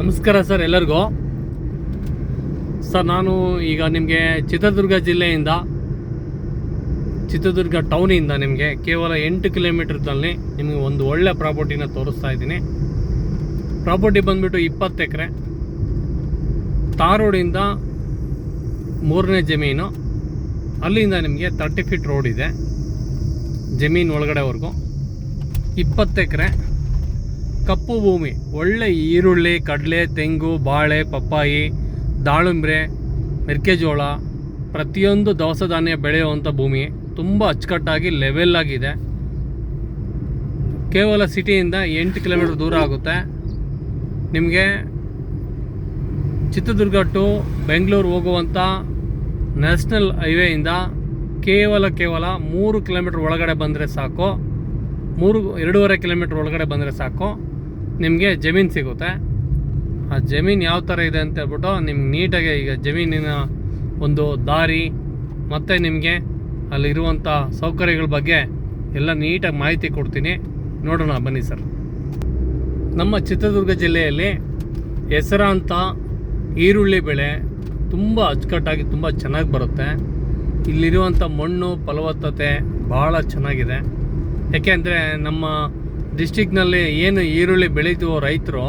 ನಮಸ್ಕಾರ ಸರ್ ಎಲ್ಲರಿಗೂ. ಸರ್ ನಾನು ಈಗ ನಿಮಗೆ ಚಿತ್ರದುರ್ಗ ಜಿಲ್ಲೆಯಿಂದ ಚಿತ್ರದುರ್ಗ ಟೌನಿಂದ ನಿಮಗೆ ಕೇವಲ 8 ಕಿಲೋಮೀಟರ್ದಲ್ಲಿ ನಿಮಗೆ ಒಂದು ಒಳ್ಳೆ ಪ್ರಾಪರ್ಟಿನ ತೋರಿಸ್ತಾ ಇದ್ದೀನಿ. ಪ್ರಾಪರ್ಟಿ ಬಂದುಬಿಟ್ಟು 20 ಎಕರೆ, ತಾರ್ ರೋಡಿಂದ 3ನೇ ಜಮೀನು, ಅಲ್ಲಿಂದ ನಿಮಗೆ 30 ಫೀಟ್ ರೋಡ್ ಇದೆ ಜಮೀನು ಒಳಗಡೆವರೆಗೂ. 20 ಎಕರೆ ಕಪ್ಪು ಭೂಮಿ, ಒಳ್ಳೆ ಈರುಳ್ಳಿ, ಕಡಲೆ, ತೆಂಗು, ಬಾಳೆ, ಪಪ್ಪಾಯಿ, ದಾಳಿಂಬ್ರೆ, ಮೆಕ್ಕೆಜೋಳ, ಪ್ರತಿಯೊಂದು ದವಸ ಧಾನ್ಯ ಬೆಳೆಯುವಂಥ ಭೂಮಿ. ತುಂಬ ಅಚ್ಚುಕಟ್ಟಾಗಿ ಲೆವೆಲ್ ಆಗಿದೆ. ಕೇವಲ ಸಿಟಿಯಿಂದ 8 ಕಿಲೋಮೀಟರ್ ದೂರ ಆಗುತ್ತೆ. ನಿಮಗೆ ಚಿತ್ರದುರ್ಗ ಟು ಬೆಂಗಳೂರು ಹೋಗುವಂಥ ನ್ಯಾಷನಲ್ ಹೈವೇಯಿಂದ ಕೇವಲ 3 ಕಿಲೋಮೀಟರ್ ಒಳಗಡೆ ಬಂದರೆ ಸಾಕು, 2.5 ಕಿಲೋಮೀಟರ್ ಒಳಗಡೆ ಬಂದರೆ ಸಾಕು, ನಿಮಗೆ ಜಮೀನು ಸಿಗುತ್ತೆ. ಆ ಜಮೀನು ಯಾವ ಥರ ಇದೆ ಅಂತ ಹೇಳ್ಬಿಟ್ಟು ನಿಮ್ಗೆ ನೀಟಾಗಿ ಈಗ ಜಮೀನಿನ ಒಂದು ದಾರಿ ಮತ್ತು ನಿಮಗೆ ಅಲ್ಲಿರುವಂಥ ಸೌಕರ್ಯಗಳ ಬಗ್ಗೆ ಎಲ್ಲ ನೀಟಾಗಿ ಮಾಹಿತಿ ಕೊಡ್ತೀನಿ. ನೋಡೋಣ ಬನ್ನಿ ಸರ್. ನಮ್ಮ ಚಿತ್ರದುರ್ಗ ಜಿಲ್ಲೆಯಲ್ಲಿ ಹೆಸರಾಂತ ಈರುಳ್ಳಿ ಬೆಳೆ ತುಂಬ ಅಚ್ಚುಕಟ್ಟಾಗಿ ತುಂಬ ಚೆನ್ನಾಗಿ ಬರುತ್ತೆ. ಇಲ್ಲಿರುವಂಥ ಮಣ್ಣು ಫಲವತ್ತತೆ ಭಾಳ ಚೆನ್ನಾಗಿದೆ. ಯಾಕೆಂದರೆ ನಮ್ಮ ಡಿಸ್ಟಿಕ್ನಲ್ಲಿ ಏನು ಈರುಳ್ಳಿ ಬೆಳೀತೀವೋ ರೈತರು,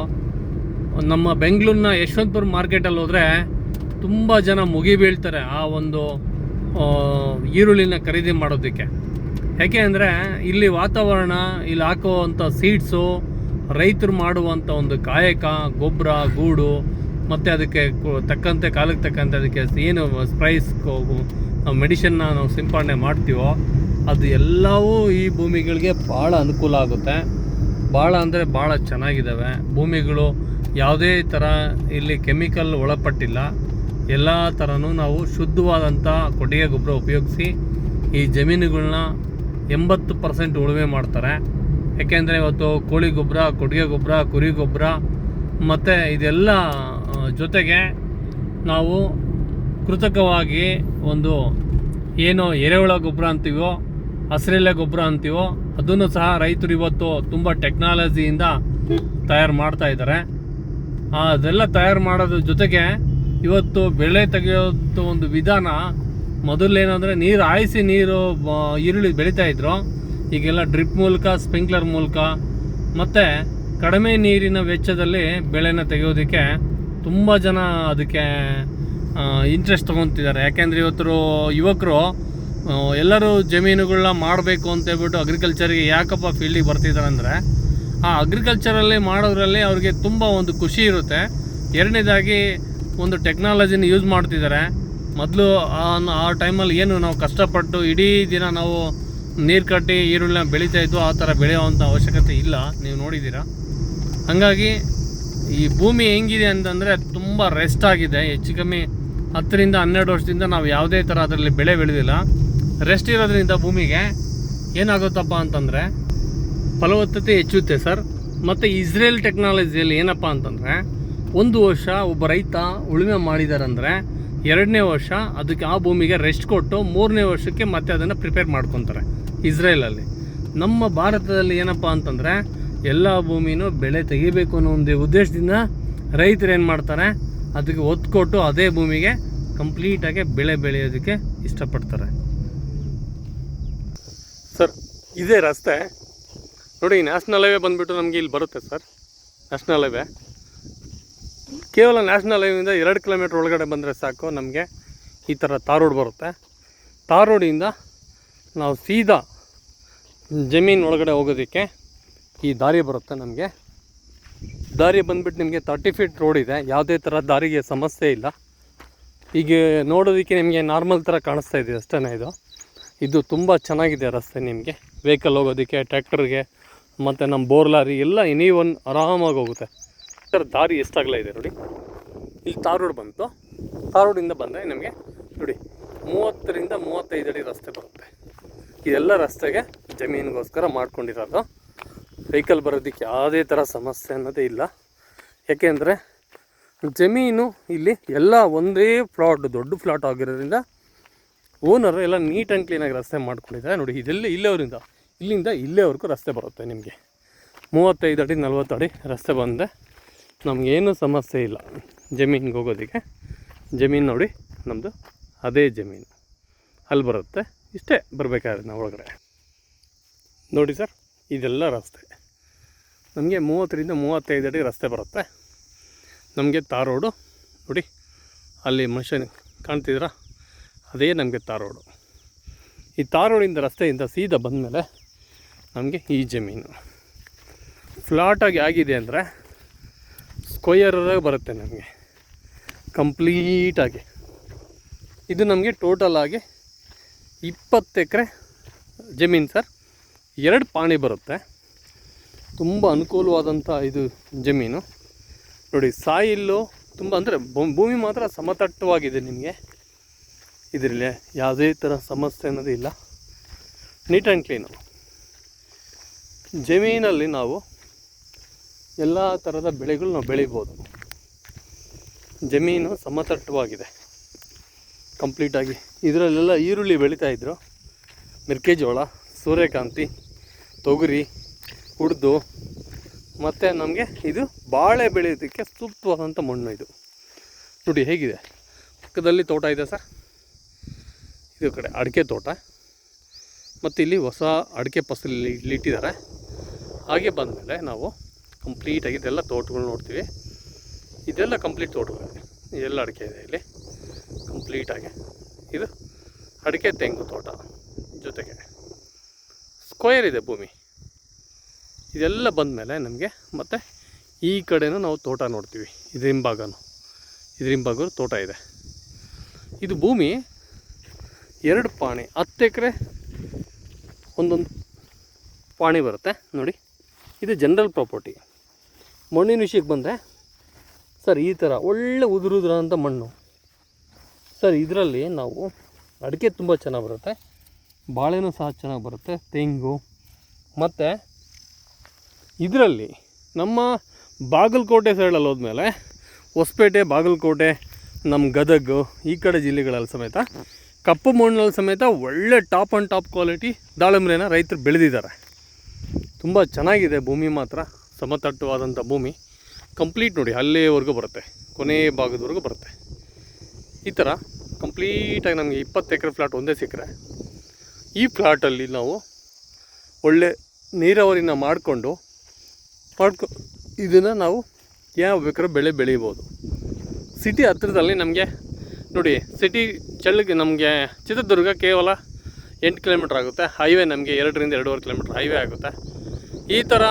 ನಮ್ಮ ಬೆಂಗಳೂರಿನ ಯಶವಂತಪುರ ಮಾರ್ಕೆಟಲ್ಲಿ ಹೋದರೆ ತುಂಬ ಜನ ಮುಗಿ ಬೀಳ್ತಾರೆ ಆ ಒಂದು ಈರುಳ್ಳಿನ ಖರೀದಿ ಮಾಡೋದಕ್ಕೆ. ಯಾಕೆ ಅಂದರೆ ಇಲ್ಲಿ ವಾತಾವರಣ, ಇಲ್ಲಿ ಹಾಕುವಂಥ ಸೀಡ್ಸು, ರೈತರು ಮಾಡುವಂಥ ಒಂದು ಕಾಯಕ, ಗೊಬ್ಬರ, ಗೂಡು, ಮತ್ತು ಅದಕ್ಕೆ ತಕ್ಕಂತೆ ಕಾಲಕ್ಕೆ ತಕ್ಕಂತೆ ಅದಕ್ಕೆ ಏನು ಸ್ಪ್ರೈಸ್ ಮೆಡಿಷನ್ನ ನಾವು ಸಿಂಪಡಣೆ ಮಾಡ್ತೀವೋ ಅದು ಎಲ್ಲವೂ ಈ ಭೂಮಿಗಳಿಗೆ ಭಾಳ ಅನುಕೂಲ ಆಗುತ್ತೆ. ಭಾಳ ಅಂದರೆ ಭಾಳ ಚೆನ್ನಾಗಿದ್ದಾವೆ ಭೂಮಿಗಳು. ಯಾವುದೇ ಥರ ಇಲ್ಲಿ ಕೆಮಿಕಲ್ ಒಳಪಟ್ಟಿಲ್ಲ. ಎಲ್ಲ ಥರನೂ ನಾವು ಶುದ್ಧವಾದಂಥ ಕೊಟ್ಟಿಗೆ ಗೊಬ್ಬರ ಉಪಯೋಗಿಸಿ ಈ ಜಮೀನುಗಳನ್ನ 80% ಉಳುಮೆ ಮಾಡ್ತಾರೆ. ಯಾಕೆಂದರೆ ಇವತ್ತು ಕೋಳಿ ಗೊಬ್ಬರ, ಕೊಟ್ಟಿಗೆ ಗೊಬ್ಬರ, ಕುರಿ ಗೊಬ್ಬರ ಮತ್ತು ಇದೆಲ್ಲ ಜೊತೆಗೆ ನಾವು ಕೃತಕವಾಗಿ ಒಂದು ಏನೋ ಎರೆಹುಳ ಗೊಬ್ಬರ ಅಂತೀವೋ, ಹಸಿರೆಲೆ ಗೊಬ್ಬರ ಅಂತೀವೋ, ಅದನ್ನು ಸಹ ರೈತರು ಇವತ್ತು ತುಂಬ ಟೆಕ್ನಾಲಜಿಯಿಂದ ತಯಾರು ಮಾಡ್ತಾ ಇದ್ದಾರೆ. ಅದೆಲ್ಲ ತಯಾರು ಮಾಡೋದ್ರ ಜೊತೆಗೆ ಇವತ್ತು ಬೆಳೆ ತೆಗೆಯೋದು ಒಂದು ವಿಧಾನ, ಮೊದಲೇನಂದರೆ ನೀರು ಹಾಯಿಸಿ ಈರುಳ್ಳಿ ಬೆಳೀತಾಯಿದ್ರು. ಈಗೆಲ್ಲ ಡ್ರಿಪ್ ಮೂಲಕ, ಸ್ಪ್ರಿಂಕ್ಲರ್ ಮೂಲಕ ಮತ್ತು ಕಡಿಮೆ ನೀರಿನ ವೆಚ್ಚದಲ್ಲಿ ಬೆಳೆನ ತೆಗೆಯೋದಕ್ಕೆ ತುಂಬ ಜನ ಅದಕ್ಕೆ ಇಂಟ್ರೆಸ್ಟ್ ತೊಗೊತಿದ್ದಾರೆ. ಯಾಕೆಂದರೆ ಇವತ್ತು ಯುವಕರು ಎಲ್ಲರೂ ಜಮೀನುಗಳನ್ನ ಮಾಡಬೇಕು ಅಂತೇಳ್ಬಿಟ್ಟು ಅಗ್ರಿಕಲ್ಚರ್ಗೆ ಯಾಕಪ್ಪ ಫೀಲ್ಡಿಗೆ ಬರ್ತಿದ್ದಾರೆ ಅಂದರೆ, ಆ ಅಗ್ರಿಕಲ್ಚರಲ್ಲಿ ಮಾಡೋದ್ರಲ್ಲಿ ಅವ್ರಿಗೆ ತುಂಬ ಒಂದು ಖುಷಿ ಇರುತ್ತೆ. ಎರಡನೇದಾಗಿ ಒಂದು ಟೆಕ್ನಾಲಜಿನ ಯೂಸ್ ಮಾಡ್ತಿದ್ದಾರೆ. ಮೊದಲು ಆ ಟೈಮಲ್ಲಿ ಏನು ನಾವು ಕಷ್ಟಪಟ್ಟು ಇಡೀ ದಿನ ನಾವು ನೀರು ಕಟ್ಟಿ ಈರುಳ್ಳಿನ ಬೆಳೀತಾ ಇದ್ವು, ಆ ಥರ ಬೆಳೆಯುವಂಥ ಅವಶ್ಯಕತೆ ಇಲ್ಲ, ನೀವು ನೋಡಿದ್ದೀರಾ. ಹಾಗಾಗಿ ಈ ಭೂಮಿ ಹೆಂಗಿದೆ ಅಂತಂದರೆ ತುಂಬ ರೆಸ್ಟ್ ಆಗಿದೆ. ಹೆಚ್ಚು ಕಮ್ಮಿ 10ರಿಂದ 12 ವರ್ಷದಿಂದ ನಾವು ಯಾವುದೇ ಥರ ಅದರಲ್ಲಿ ಬೆಳೆ ಬೆಳೆದಿಲ್ಲ. ರೆಸ್ಟ್ ಇರೋದ್ರಿಂದ ಭೂಮಿಗೆ ಏನಾಗುತ್ತಪ್ಪ ಅಂತಂದರೆ ಫಲವತ್ತತೆ ಹೆಚ್ಚುತ್ತೆ ಸರ್. ಮತ್ತು ಇಸ್ರೇಲ್ ಟೆಕ್ನಾಲಜಿಯಲ್ಲಿ ಏನಪ್ಪ ಅಂತಂದರೆ, 1 ವರ್ಷ ಒಬ್ಬ ರೈತ ಉಳುಮೆ ಮಾಡಿದಾರಂದರೆ 2ನೇ ವರ್ಷ ಅದಕ್ಕೆ ಆ ಭೂಮಿಗೆ ರೆಸ್ಟ್ ಕೊಟ್ಟು 3ನೇ ವರ್ಷಕ್ಕೆ ಮತ್ತೆ ಅದನ್ನು ಪ್ರಿಪೇರ್ ಮಾಡ್ಕೊತಾರೆ ಇಸ್ರೇಲಲ್ಲಿ. ನಮ್ಮ ಭಾರತದಲ್ಲಿ ಏನಪ್ಪ ಅಂತಂದರೆ ಎಲ್ಲ ಭೂಮಿನೂ ಬೆಳೆ ತೆಗಿಬೇಕು ಅನ್ನೋ ಒಂದು ಉದ್ದೇಶದಿಂದ ರೈತರು ಏನು ಮಾಡ್ತಾರೆ, ಅದಕ್ಕೆ ಒತ್ತು ಕೊಟ್ಟು ಅದೇ ಭೂಮಿಗೆ ಕಂಪ್ಲೀಟಾಗಿ ಬೆಳೆ ಬೆಳೆಯೋದಕ್ಕೆ ಇಷ್ಟಪಡ್ತಾರೆ. ಸರ್ ಇದೇ ರಸ್ತೆ ನೋಡಿ, ನ್ಯಾಷನಲ್ ಹೈವೇ ಬಂದುಬಿಟ್ಟು ನಮಗೆ ಇಲ್ಲಿ ಬರುತ್ತೆ ಸರ್. ನ್ಯಾಷನಲ್ ಹೈವೇ ಕೇವಲ ನ್ಯಾಷನಲ್ ಹೈವೇಯಿಂದ 2 ಕಿಲೋಮೀಟ್ರ್ ಒಳಗಡೆ ಬಂದರೆ ಸಾಕು, ನಮಗೆ ಈ ಥರ ತಾರ್ ರೋಡ್ ಬರುತ್ತೆ. ತಾರ್ ರೋಡಿಂದ ನಾವು ಸೀದಾ ಜಮೀನು ಒಳಗಡೆ ಹೋಗೋದಕ್ಕೆ ಈ ದಾರಿ ಬರುತ್ತೆ. ನಮಗೆ ದಾರಿ ಬಂದುಬಿಟ್ಟು ನಿಮಗೆ 30 ಫೀಟ್ ರೋಡ್ ಇದೆ. ಯಾವುದೇ ಥರ ದಾರಿಗೆ ಸಮಸ್ಯೆ ಇಲ್ಲ. ಈಗ ನೋಡೋದಕ್ಕೆ ನಿಮಗೆ ನಾರ್ಮಲ್ ಥರ ಕಾಣಿಸ್ತಾ ಇದೆ ಅಷ್ಟೇ. ಇದು ತುಂಬ ಚೆನ್ನಾಗಿದೆ ರಸ್ತೆ. ನಿಮಗೆ ವೆಹಿಕಲ್ ಹೋಗೋದಕ್ಕೆ, ಟ್ರ್ಯಾಕ್ಟರ್ಗೆ ಮತ್ತು ನಮ್ಮ ಬೋರ್ ಲಾರಿ ಎಲ್ಲ ಎನಿವನ್ ಆರಾಮಾಗಿ ಹೋಗುತ್ತೆ. ಸರ್ ದಾರಿ ಎಷ್ಟಾಗಲ ಇದೆ ನೋಡಿ. ಇಲ್ಲಿ ತಾರ್ ರೋಡ್ ಬಂತು. ತಾರ್ ರೋಡಿಂದ ಬಂದರೆ ನಮಗೆ ನೋಡಿ 30ರಿಂದ 35 ಅಡಿ ರಸ್ತೆ ಬರುತ್ತೆ. ಇದೆಲ್ಲ ರಸ್ತೆಗೆ ಜಮೀನಿಗೋಸ್ಕರ ಮಾಡ್ಕೊಂಡಿರೋದು. ವೆಹಿಕಲ್ ಬರೋದಕ್ಕೆ ಯಾವುದೇ ಥರ ಸಮಸ್ಯೆ ಅನ್ನೋದೇ ಇಲ್ಲ. ಯಾಕೆಂದರೆ ಜಮೀನು ಇಲ್ಲಿ ಎಲ್ಲ ಒಂದೇ ಪ್ಲಾಟ್, ದೊಡ್ಡ ಪ್ಲಾಟ್ ಆಗಿರೋದ್ರಿಂದ ಓನರು ಎಲ್ಲ ನೀಟ್ ಆ್ಯಂಡ್ ಕ್ಲೀನಾಗಿ ರಸ್ತೆ ಮಾಡ್ಕೊಂಡಿದ್ದಾರೆ ನೋಡಿ. ಇಲ್ಲಿಂದ ಇಲ್ಲೇವರೆಗೂ ರಸ್ತೆ ಬರುತ್ತೆ ನಿಮಗೆ. 35 ಅಡಿ 40 ಅಡಿ ರಸ್ತೆ ಬಂದೆ ನಮಗೇನು ಸಮಸ್ಯೆ ಇಲ್ಲ ಜಮೀನಿಗೆ ಹೋಗೋದಕ್ಕೆ. ಜಮೀನು ನೋಡಿ ನಮ್ಮದು ಅದೇ ಜಮೀನು, ಅಲ್ಲಿ ಬರುತ್ತೆ. ಇಷ್ಟೇ ಬರಬೇಕಾದ್ರೆ ನಾವು ಒಳಗಡೆ ನೋಡಿ ಸರ್, ಇದೆಲ್ಲ ರಸ್ತೆ. ನಮಗೆ 30ರಿಂದ 35 ಅಡಿ ರಸ್ತೆ ಬರುತ್ತೆ. ನಮಗೆ ತಾರ್ ರೋಡು ನೋಡಿ, ಅಲ್ಲಿ ಮನುಷ್ಯನ ಕಾಣ್ತಿದ್ದೀರ, ಅದೇ ನಮಗೆ ತಾರ್ ರೋಡು. ಈ ತಾರ್ ರೋಡಿಂದ ರಸ್ತೆಯಿಂದ ಸೀದಾ ಬಂದಮೇಲೆ ನಮಗೆ ಈ ಜಮೀನು ಫ್ಲಾಟಾಗಿ ಆಗಿದೆ ಅಂದರೆ ಸ್ಕ್ವಯರಾಗಿ ಬರುತ್ತೆ ನಮಗೆ ಕಂಪ್ಲೀಟಾಗಿ. ಇದು ನಮಗೆ ಟೋಟಲಾಗಿ 20 ಎಕರೆ ಜಮೀನು ಸರ್. 2 ಪಾಣಿ ಬರುತ್ತೆ. ತುಂಬ ಅನುಕೂಲವಾದಂಥ ಇದು ಜಮೀನು ನೋಡಿ. ಸಾಯಿಲ್ಲು ತುಂಬ ಅಂದರೆ ಭೂಮಿ ಮಾತ್ರ ಸಮತಟ್ಟವಾಗಿದೆ. ನಿಮಗೆ ಇದರಲ್ಲಿ ಯಾವುದೇ ಥರ ಸಮಸ್ಯೆ ಅನ್ನೋದು ಇಲ್ಲ. ನೀಟ್ ಆ್ಯಂಡ್ ಕ್ಲೀನು ಜಮೀನಲ್ಲಿ ನಾವು ಎಲ್ಲ ಥರದ ಬೆಳೆಗಳು ನಾವು ಬೆಳಿಬೋದು. ಜಮೀನು ಸಮತಟ್ಟವಾಗಿದೆ ಕಂಪ್ಲೀಟಾಗಿ. ಇದರಲ್ಲೆಲ್ಲ ಈರುಳ್ಳಿ ಬೆಳೀತಾಯಿದ್ರು, ಮೆಕ್ಕೆಜೋಳ, ಸೂರ್ಯಕಾಂತಿ, ತೊಗರಿ, ಉರ್ದು, ಮತ್ತು ನಮಗೆ ಇದು ಬಾಳೆ ಬೆಳೆಯೋದಕ್ಕೆ ಸೂಕ್ತವಾದಂಥ ಮಣ್ಣು. ಇದು ನೋಡಿ ಹೇಗಿದೆ. ಪಕ್ಕದಲ್ಲಿ ತೋಟ ಇದೆ ಸರ್. ಇದು ಕಡೆ ಅಡಿಕೆ ತೋಟ, ಮತ್ತು ಇಲ್ಲಿ ಹೊಸ ಅಡಿಕೆ ಫಸಲು ಇಟ್ಟಿದ್ದಾರೆ. ಹಾಗೆ ಬಂದಮೇಲೆ ನಾವು ಕಂಪ್ಲೀಟಾಗಿ ಇದೆಲ್ಲ ತೋಟಗಳು ನೋಡ್ತೀವಿ. ಇದೆಲ್ಲ ಕಂಪ್ಲೀಟ್ ತೋಟಗಳು, ಇದೆಲ್ಲ ಅಡಿಕೆ ಇದೆ ಇಲ್ಲಿ ಕಂಪ್ಲೀಟಾಗಿ. ಇದು ಅಡಿಕೆ ತೆಂಗು ತೋಟ ಜೊತೆಗೆ ಸ್ಕ್ವೇರ್ ಇದೆ ಭೂಮಿ. ಇದೆಲ್ಲ ಬಂದಮೇಲೆ ನಮಗೆ ಮತ್ತು ಈ ಕಡೆನೂ ನಾವು ತೋಟ ನೋಡ್ತೀವಿ. ಇದರಿಂಭಾಗ ತೋಟ ಇದೆ. ಇದು ಭೂಮಿ 2 ಪಾಣಿ, 10 ಎಕರೆ ಒಂದೊಂದು ಪಾಣಿ ಬರುತ್ತೆ ನೋಡಿ. ಇದು ಜನರಲ್ ಪ್ರಾಪರ್ಟಿ. ಮಣ್ಣಿನ ವಿಷಯಕ್ಕೆ ಬಂದರೆ ಸರ್, ಈ ಥರ ಒಳ್ಳೆ ಉದುರುದ್ರಂಥ ಮಣ್ಣು ಸರ್. ಇದರಲ್ಲಿ ನಾವು ಅಡಿಕೆ ತುಂಬ ಚೆನ್ನಾಗಿ ಬರುತ್ತೆ, ಬಾಳೆನೂ ಸಹ ಚೆನ್ನಾಗಿ ಬರುತ್ತೆ, ತೆಂಗು. ಮತ್ತು ಇದರಲ್ಲಿ ನಮ್ಮ ಬಾಗಲಕೋಟೆ ಸೈಡಲ್ಲಿ ಹೋದ್ಮೇಲೆ ಹೊಸಪೇಟೆ, ಬಾಗಲಕೋಟೆ, ನಮ್ಮ ಗದಗ ಈ ಕಡೆ ಜಿಲ್ಲೆಗಳಲ್ಲಿ ಸಮೇತ ಕಪ್ಪು ಮಣ್ಣಲ್ಲಿ ಸಮೇತ ಒಳ್ಳೆ ಟಾಪ್ ಆ್ಯಂಡ್ ಟಾಪ್ ಕ್ವಾಲಿಟಿ ದಾಳಿಂಬ್ರೆನ ರೈತರು ಬೆಳೆದಿದ್ದಾರೆ. ತುಂಬ ಚೆನ್ನಾಗಿದೆ ಭೂಮಿ ಮಾತ್ರ, ಸಮತಟ್ಟವಾದಂಥ ಭೂಮಿ ಕಂಪ್ಲೀಟ್ ನೋಡಿ. ಅಲ್ಲಿವರೆಗೂ ಬರುತ್ತೆ, ಕೊನೆ ಭಾಗದವರೆಗೂ ಬರುತ್ತೆ. ಈ ಥರ ಕಂಪ್ಲೀಟಾಗಿ ನಮಗೆ 20 ಎಕರೆ ಫ್ಲಾಟ್ ಒಂದೇ ಸಿಕ್ಕರೆ, ಈ ಫ್ಲಾಟಲ್ಲಿ ನಾವು ಒಳ್ಳೆ ನೀರಾವರಿನ ಮಾಡಿಕೊಂಡು ಇದನ್ನು ನಾವು ಯಾವ ಬೇಕಾದ್ರೂ ಬೆಳೆ ಬೆಳೀಬೋದು. ಸಿಟಿ ಹತ್ತಿರದಲ್ಲಿ ನಮಗೆ ನೋಡಿ, ಸಿಟಿ ಚಳ್ಳಕ್ಕೆ ನಮಗೆ ಚಿತ್ರದುರ್ಗ ಕೇವಲ 8 ಕಿಲೋಮೀಟ್ರ್ ಆಗುತ್ತೆ. ಹೈವೇ ನಮಗೆ 2ರಿಂದ 2.5 ಕಿಲೋಮೀಟ್ರ್ ಹೈವೇ ಆಗುತ್ತೆ. ಈ ಥರ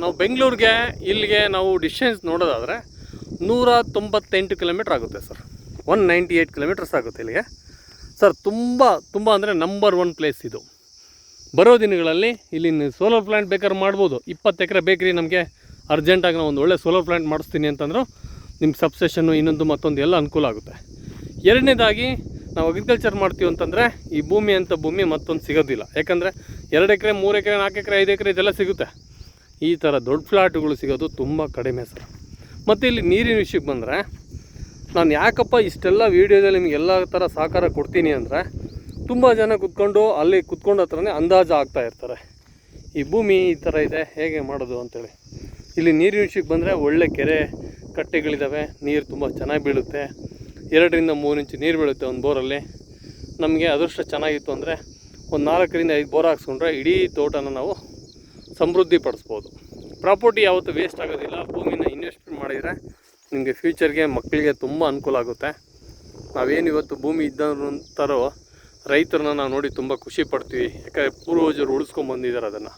ನಾವು ಬೆಂಗಳೂರಿಗೆ ಇಲ್ಲಿಗೆ ನಾವು ಡಿಸ್ಟೆನ್ಸ್ ನೋಡೋದಾದರೆ 198 ಕಿಲೋಮೀಟ್ರ್ ಆಗುತ್ತೆ ಸರ್. 198 ಕಿಲೋಮೀಟರ್ಸ್ ಆಗುತ್ತೆ ಇಲ್ಲಿಗೆ ಸರ್. ತುಂಬ ಅಂದರೆ ನಂಬರ್ 1 ಪ್ಲೇಸ್ ಇದು. ಬರೋ ದಿನಗಳಲ್ಲಿ ಇಲ್ಲಿ ಸೋಲಾರ್ ಪ್ಲ್ಯಾಂಟ್ ಬೇಕಾದ್ರೆ ಮಾಡ್ಬೋದು. 20 ಎಕರೆ ಬೇಕ್ರಿ ನಮಗೆ ಅರ್ಜೆಂಟಾಗಿ ನಾವು ಒಂದು ಒಳ್ಳೆ ಸೋಲಾರ್ ಪ್ಲ್ಯಾಂಟ್ ಮಾಡಿಸ್ತೀನಿ ಅಂತಂದ್ರು ನಿಮ್ಗೆ ಸಬ್ಸ್ಟೇಷನ್ನು ಇನ್ನೊಂದು ಮತ್ತೊಂದು ಎಲ್ಲ ಅನುಕೂಲ ಆಗುತ್ತೆ. ಎರಡನೇದಾಗಿ ನಾವು ಅಗ್ರಿಕಲ್ಚರ್ ಮಾಡ್ತೀವಿ ಅಂತಂದರೆ ಈ ಭೂಮಿ ಮತ್ತೊಂದು ಸಿಗೋದಿಲ್ಲ. ಯಾಕಂದರೆ 2 ಎಕರೆ, 3 ಎಕರೆ, 4 ಎಕರೆ, 5 ಎಕರೆ ಇದೆಲ್ಲ ಸಿಗುತ್ತೆ. ಈ ಥರ ದೊಡ್ಡ ಫ್ಲ್ಯಾಟ್ಗಳು ಸಿಗೋದು ತುಂಬ ಕಡಿಮೆ ಸರ್. ಮತ್ತು ಇಲ್ಲಿ ನೀರಿನ ವಿಷಯಕ್ಕೆ ಬಂದರೆ, ನಾನು ಯಾಕಪ್ಪ ಇಷ್ಟೆಲ್ಲ ವೀಡಿಯೋದಲ್ಲಿ ನಿಮಗೆಲ್ಲ ಥರ ಸಹಕಾರ ಕೊಡ್ತೀನಿ ಅಂದರೆ, ತುಂಬ ಜನ ಅಲ್ಲಿ ಕುತ್ಕೊಂಡು ಹತ್ರನೇ ಅಂದಾಜು ಆಗ್ತಾ ಇರ್ತಾರೆ, ಈ ಭೂಮಿ ಈ ಥರ ಇದೆ ಹೇಗೆ ಮಾಡೋದು ಅಂತೇಳಿ. ಇಲ್ಲಿ ನೀರಿನ ವಿಷಯಕ್ಕೆ ಬಂದರೆ ಒಳ್ಳೆ ಕೆರೆ ಕಟ್ಟೆಗಳಿದ್ದಾವೆ, ನೀರು ತುಂಬ ಚೆನ್ನಾಗಿ ಬೀಳುತ್ತೆ. 2ರಿಂದ 3 ಇಂಚು ನೀರು ಬೀಳುತ್ತೆ ಒಂದು ಬೋರಲ್ಲಿ. ನಮಗೆ ಅದೃಷ್ಟ ಚೆನ್ನಾಗಿತ್ತು ಅಂದರೆ ಒಂದು 4ರಿಂದ 5 ಬೋರ್ ಹಾಕ್ಸ್ಕೊಂಡ್ರೆ ಇಡೀ ತೋಟನ ನಾವು ಸಮೃದ್ಧಿ ಪಡಿಸ್ಬೋದು. ಪ್ರಾಪರ್ಟಿ ಯಾವತ್ತೂ ವೇಸ್ಟ್ ಆಗೋದಿಲ್ಲ. ಭೂಮಿನ ಇನ್ವೆಸ್ಟ್ಮೆಂಟ್ ಮಾಡಿದರೆ ನಿಮಗೆ ಫ್ಯೂಚರ್ಗೆ, ಮಕ್ಕಳಿಗೆ ತುಂಬ ಅನುಕೂಲ ಆಗುತ್ತೆ. ನಾವೇನು ಇವತ್ತು ಭೂಮಿ ಇದ್ದಂತಾರೋ ರೈತರನ್ನ ನಾವು ನೋಡಿ ತುಂಬ ಖುಷಿ ಪಡ್ತೀವಿ. ಯಾಕಂದರೆ ಪೂರ್ವಜರು ಉಳಿಸ್ಕೊಂಬಂದಿದ್ದಾರೆ ಅದನ್ನು.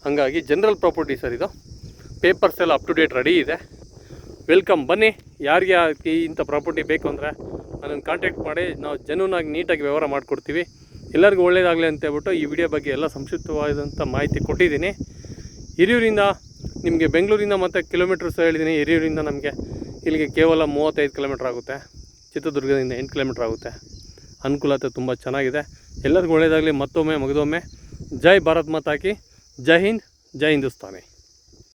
ಹಾಗಾಗಿ ಜನರಲ್ ಪ್ರಾಪರ್ಟಿ ಸರ್ ಇದು. ಪೇಪರ್ಸ್ ಎಲ್ಲ ಅಪ್ ಟು ಡೇಟ್ ರೆಡಿ ಇದೆ. ವೆಲ್ಕಮ್, ಬನ್ನಿ. ಯಾರಿಗೆ ಇಂಥ ಪ್ರಾಪರ್ಟಿ ಬೇಕು ಅಂದರೆ ನನ್ನನ್ನು ಕಾಂಟ್ಯಾಕ್ಟ್ ಮಾಡಿ, ನಾವು ಜೆನ್ಯೂನಾಗಿ ನೀಟಾಗಿ ವ್ಯವಹಾರ ಮಾಡಿಕೊಡ್ತೀವಿ. ಎಲ್ಲರಿಗೂ ಒಳ್ಳೆಯದಾಗಲಿ ಅಂತ ಹೇಳ್ಬಿಟ್ಟು ಈ ವಿಡಿಯೋ ಬಗ್ಗೆ ಎಲ್ಲ ಸಂಕ್ಷಿಪ್ತವಾದಂಥ ಮಾಹಿತಿ ಕೊಟ್ಟಿದ್ದೀನಿ. ಹಿರಿಯೂರಿಂದ ನಿಮಗೆ ಬೆಂಗಳೂರಿಂದ ಮತ್ತು ಕಿಲೋಮೀಟರ್ಸ್ ಹೇಳಿದ್ದೀನಿ. ಹಿರಿಯೂರಿಂದ ನಮಗೆ ಇಲ್ಲಿಗೆ ಕೇವಲ 35 ಕಿಲೋಮೀಟ್ರ್ ಆಗುತ್ತೆ. ಚಿತ್ರದುರ್ಗದಿಂದ 8 ಕಿಲೋಮೀಟ್ರ್ ಆಗುತ್ತೆ. ಅನುಕೂಲತೆ ತುಂಬ ಚೆನ್ನಾಗಿದೆ. ಎಲ್ಲರಿಗೂ ಒಳ್ಳೆಯದಾಗಲಿ. ಮತ್ತೊಮ್ಮೆ ಮುಗಿದೊಮ್ಮೆ ಜೈ ಭಾರತ್ ಮಾತಾ ಕಿ, ಜೈ ಹಿಂದ್, ಜೈ ಹಿಂದೂಸ್ತಾನಿ.